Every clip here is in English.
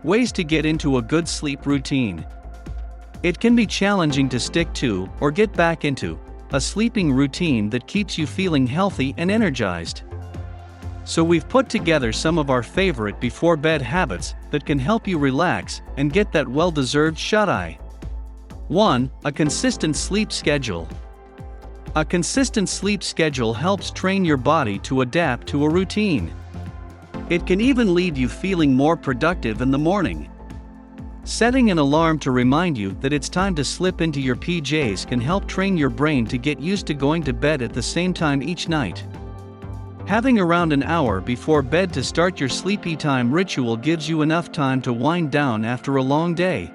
Ways to get into a good sleep routine. It can be challenging to stick to, or get back into, a sleeping routine that keeps you feeling healthy and energized. So we've put together some of our favorite before-bed habits that can help you relax and get that well-deserved shut-eye. 1. A consistent sleep schedule. A consistent sleep schedule helps train your body to adapt to a routine. It can even leave you feeling more productive in the morning. Setting an alarm to remind you that it's time to slip into your PJs can help train your brain to get used to going to bed at the same time each night. Having around an hour before bed to start your sleepy time ritual gives you enough time to wind down after a long day.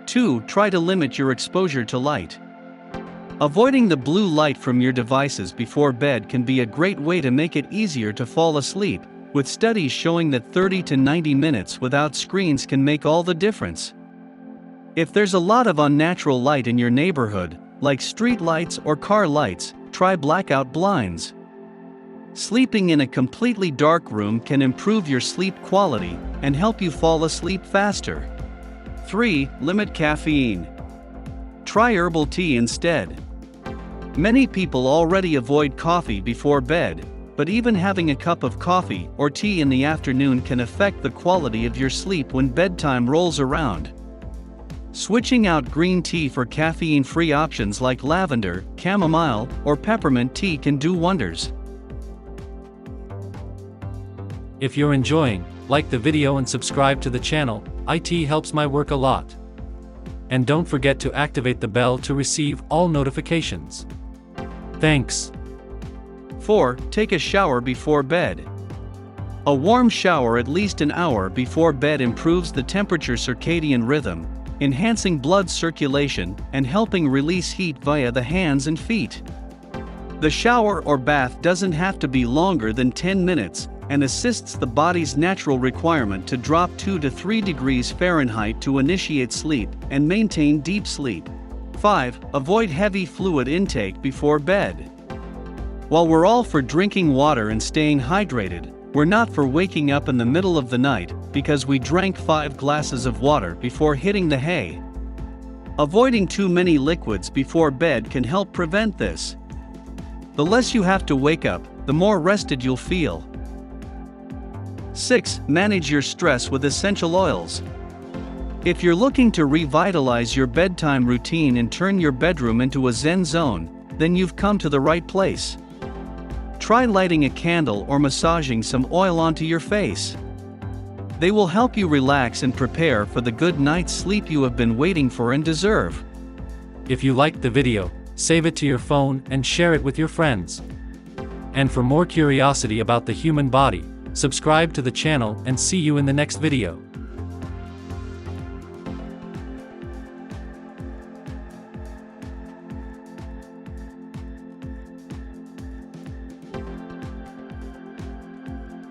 2. Try to limit your exposure to light. Avoiding the blue light from your devices before bed can be a great way to make it easier to fall asleep, with studies showing that 30 to 90 minutes without screens can make all the difference. If there's a lot of unnatural light in your neighborhood, like street lights or car lights, try blackout blinds. Sleeping in a completely dark room can improve your sleep quality and help you fall asleep faster. 3. Limit caffeine. Try herbal tea instead. Many people already avoid coffee before bed, but even having a cup of coffee or tea in the afternoon can affect the quality of your sleep when bedtime rolls around. Switching out green tea for caffeine-free options like lavender, chamomile, or peppermint tea can do wonders. If you're enjoying, like the video and subscribe to the channel. It helps my work a lot. And don't forget to activate the bell to receive all notifications. Thanks. 4. Take a shower before bed. A warm shower at least an hour before bed improves the temperature circadian rhythm, enhancing blood circulation and helping release heat via the hands and feet. The shower or bath doesn't have to be longer than 10 minutes and assists the body's natural requirement to drop 2 to 3 degrees Fahrenheit to initiate sleep and maintain deep sleep. 5. Avoid heavy fluid intake before bed. While we're all for drinking water and staying hydrated, we're not for waking up in the middle of the night because we drank 5 glasses of water before hitting the hay. Avoiding too many liquids before bed can help prevent this. The less you have to wake up, the more rested you'll feel. 6. Manage your stress with essential oils. If you're looking to revitalize your bedtime routine and turn your bedroom into a zen zone, then you've come to the right place. Try lighting a candle or massaging some oil onto your face. They will help you relax and prepare for the good night's sleep you have been waiting for and deserve. If you liked the video, save it to your phone and share it with your friends. And for more curiosity about the human body, subscribe to the channel and see you in the next video.